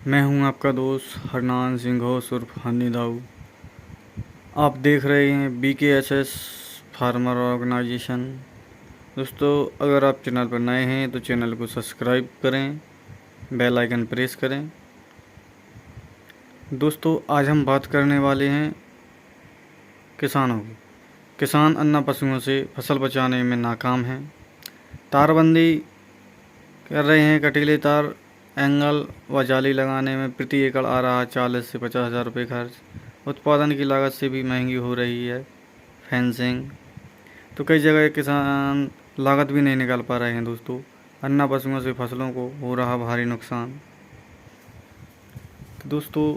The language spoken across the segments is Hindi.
मैं हूं आपका दोस्त हरनान सिंह घोष उर्फ हनी दाऊ। आप देख रहे हैं BKSS फार्मर ऑर्गेनाइजेशन। दोस्तों, अगर आप चैनल पर नए हैं तो चैनल को सब्सक्राइब करें, बेल आइकन प्रेस करें। दोस्तों, आज हम बात करने वाले हैं किसानों की। किसान अन्ना पशुओं से फसल बचाने में नाकाम हैं। तारबंदी कर रहे हैं, कटीले तार एंगल व जाली लगाने में प्रति एकड़ आ रहा 40 से 50 हज़ार रुपये खर्च। उत्पादन की लागत से भी महंगी हो रही है फेंसिंग। तो कई जगह किसान लागत भी नहीं निकाल पा रहे हैं। दोस्तों, अन्ना पशुओं से फसलों को हो रहा भारी नुकसान। तो दोस्तों,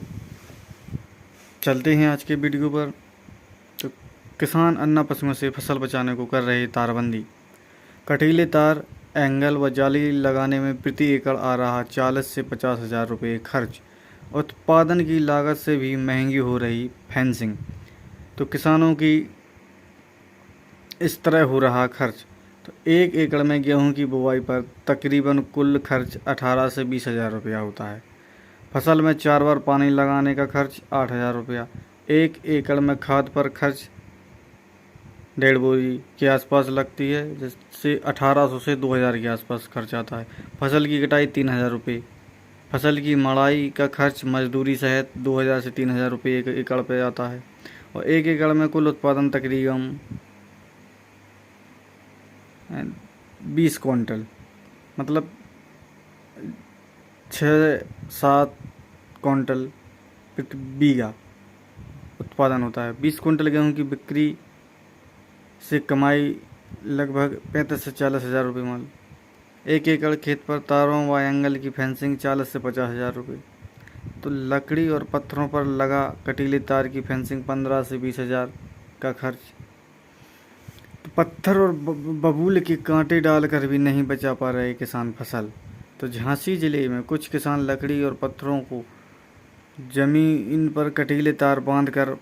चलते हैं आज के वीडियो पर। तो किसान अन्ना पशुओं से फसल बचाने को कर रहे तारबंदी। कटीले तार एंगल व जाली लगाने में प्रति एकड़ आ रहा 40 से 50 हज़ार रुपये खर्च। उत्पादन की लागत से भी महंगी हो रही फेंसिंग। तो किसानों की इस तरह हो रहा खर्च। तो 1 एकड़ में गेहूं की बुवाई पर तकरीबन कुल खर्च 18 से 20 हज़ार रुपया होता है। फसल में 4 बार पानी लगाने का खर्च 8 हज़ार रुपया। 1 एकड़ में खाद पर खर्च 1.5 बोरी के आसपास लगती है, जिससे 1800 से 2000 के आसपास खर्च आता है। फसल की कटाई 3000 रुपये। फसल की मड़ाई का खर्च मजदूरी सहित 2000 से 3000 रुपये 1 एकड़ पे आता है। और 1 एकड़ में कुल उत्पादन तकरीबन 20 क्विंटल, मतलब 6-7 क्विंटल प्रति बीघा उत्पादन होता है। 20 क्विंटल गेहूं की बिक्री से कमाई लगभग 35 से 40 हज़ार रुपये माल। 1 एकड़ खेत पर तारों व एंगल की फेंसिंग 40 से 50 हज़ार रुपये। तो लकड़ी और पत्थरों पर लगा कटीले तार की फेंसिंग 15 से 20 हज़ार का खर्च। तो पत्थर और बबूल के कांटे डालकर भी नहीं बचा पा रहे किसान फसल। तो झांसी जिले में कुछ किसान लकड़ी और पत्थरों को जमीन पर कटीले तार बांधकर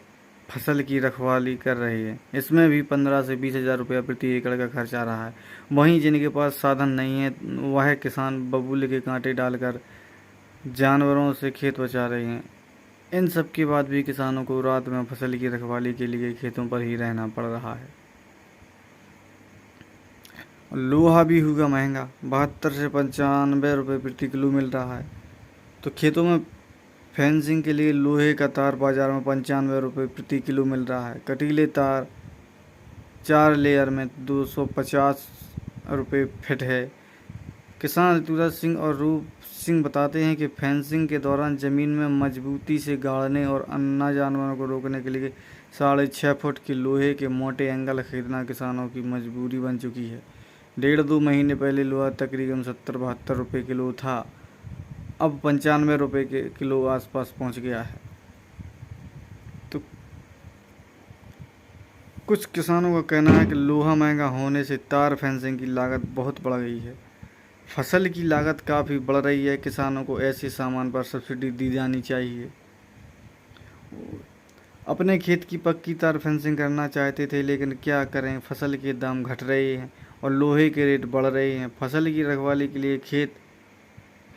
फसल की रखवाली कर रही है। इसमें भी 15 से 20 हज़ार रुपया प्रति एकड़ का खर्च आ रहा है। वहीं जिनके पास साधन नहीं है वह किसान बबूल के कांटे डालकर जानवरों से खेत बचा रहे हैं। इन सब के बाद भी किसानों को रात में फसल की रखवाली के लिए खेतों पर ही रहना पड़ रहा है। लोहा भी हुआ महंगा, 72 से 95 रुपये प्रति किलो मिल रहा है। तो खेतों में फेंसिंग के लिए लोहे का तार बाज़ार में 95 रुपये प्रति किलो मिल रहा है। कटीले तार 4 लेयर में 250 रुपये फिट है। किसान ऋतुराज सिंह और रूप सिंह बताते हैं कि फेंसिंग के दौरान ज़मीन में मजबूती से गाड़ने और अन्ना जानवरों को रोकने के लिए 6.5 फुट के लोहे के मोटे एंगल खरीदना किसानों की मजबूरी बन चुकी है। 1.5-2 महीने पहले लोहा तकरीबन 70-72 रुपये किलो था, अब 95 रुपये के किलो आसपास पहुंच गया है। तो कुछ किसानों का कहना है कि लोहा महंगा होने से तार फेंसिंग की लागत बहुत बढ़ गई है। फसल की लागत काफ़ी बढ़ रही है। किसानों को ऐसे सामान पर सब्सिडी दी जानी चाहिए। अपने खेत की पक्की तार फेंसिंग करना चाहते थे, लेकिन क्या करें, फसल के दाम घट रहे हैं और लोहे के रेट बढ़ रहे हैं। फसल की रखवाली के लिए खेत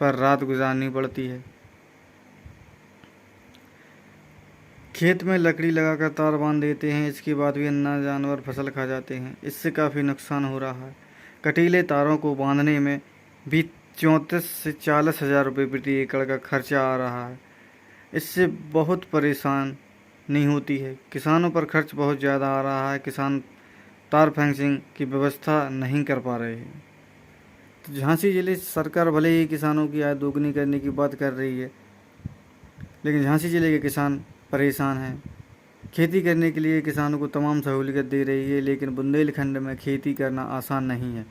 पर रात गुजारनी पड़ती है। खेत में लकड़ी लगाकर तार बांध देते हैं, इसके बाद भी अन्ना जानवर फसल खा जाते हैं। इससे काफ़ी नुकसान हो रहा है। कटीले तारों को बांधने में भी 34 से 40 हज़ार रुपये प्रति एकड़ का खर्चा आ रहा है। इससे बहुत परेशान नहीं होती है। किसानों पर खर्च बहुत ज़्यादा आ रहा है। किसान तार फेंसिंग की व्यवस्था नहीं कर पा रहे हैं। तो झांसी जिले सरकार भले ही किसानों की आय दोगुनी करने की बात कर रही है, लेकिन झांसी जिले के किसान परेशान हैं। खेती करने के लिए किसानों को तमाम सहूलियत दे रही है, लेकिन बुंदेलखंड में खेती करना आसान नहीं है।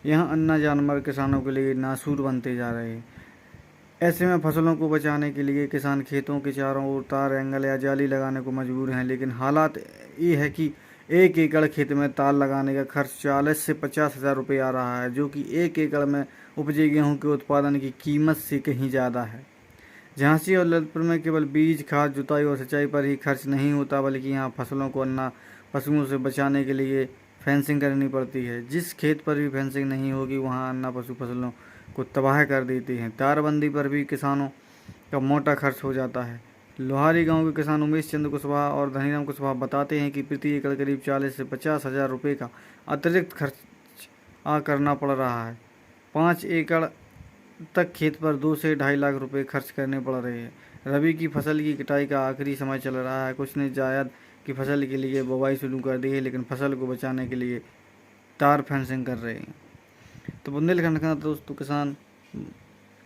यहाँ अन्ना जानवर किसानों के लिए नासूर बनते जा रहे हैं। ऐसे में फसलों को बचाने के लिए किसान खेतों के चारों ओर तार एंगल या जाली लगाने को मजबूर हैं, लेकिन हालात ये है कि 1 एकड़ खेत में तार लगाने का खर्च 40 से 50 हज़ार रुपये आ रहा है, जो कि 1 एकड़ में उपजे गेहूँ के उत्पादन की कीमत से कहीं ज़्यादा है। झांसी और ललितपुर में केवल बीज, खाद, जुताई और सिंचाई पर ही खर्च नहीं होता, बल्कि यहाँ फसलों को अन्ना पशुओं से बचाने के लिए फेंसिंग करनी पड़ती है। जिस खेत पर भी फेंसिंग नहीं होगी वहाँ अन्ना पशु फसलों को तबाह कर देते हैं। तारबंदी पर भी किसानों का मोटा खर्च हो जाता है। लोहारी गांव के किसान उमेश चंद्र कुशवाहा और धनीराम कुशवाहा बताते हैं कि प्रति एकड़ करीब 40 से 50 हज़ार रुपये का अतिरिक्त खर्च करना पड़ रहा है। 5 एकड़ तक खेत पर 2 से 2.5 लाख रुपए खर्च करने पड़ रहे हैं। रबी की फसल की कटाई का आखिरी समय चल रहा है। कुछ ने जायद की फसल के लिए बुवाई शुरू कर दी है, लेकिन फसल को बचाने के लिए तार फेंसिंग कर रहे हैं। तो बुंदेलखंड का दोस्तों किसान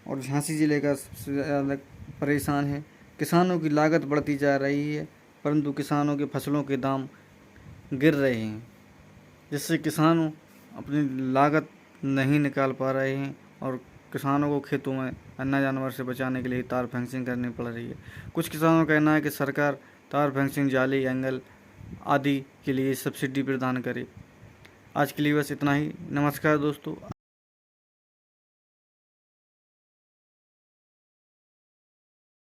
और झांसी जिले का सबसे ज़्यादा परेशान है। किसानों की लागत बढ़ती जा रही है, परंतु किसानों के फसलों के दाम गिर रहे हैं, जिससे किसानों अपनी लागत नहीं निकाल पा रहे हैं और किसानों को खेतों में अन्य जानवर से बचाने के लिए तार फेंसिंग करनी पड़ रही है। कुछ किसानों का कहना है कि सरकार तार फेंसिंग, जाली, एंगल आदि के लिए सब्सिडी प्रदान करे। आज के लिए बस इतना ही। नमस्कार दोस्तों।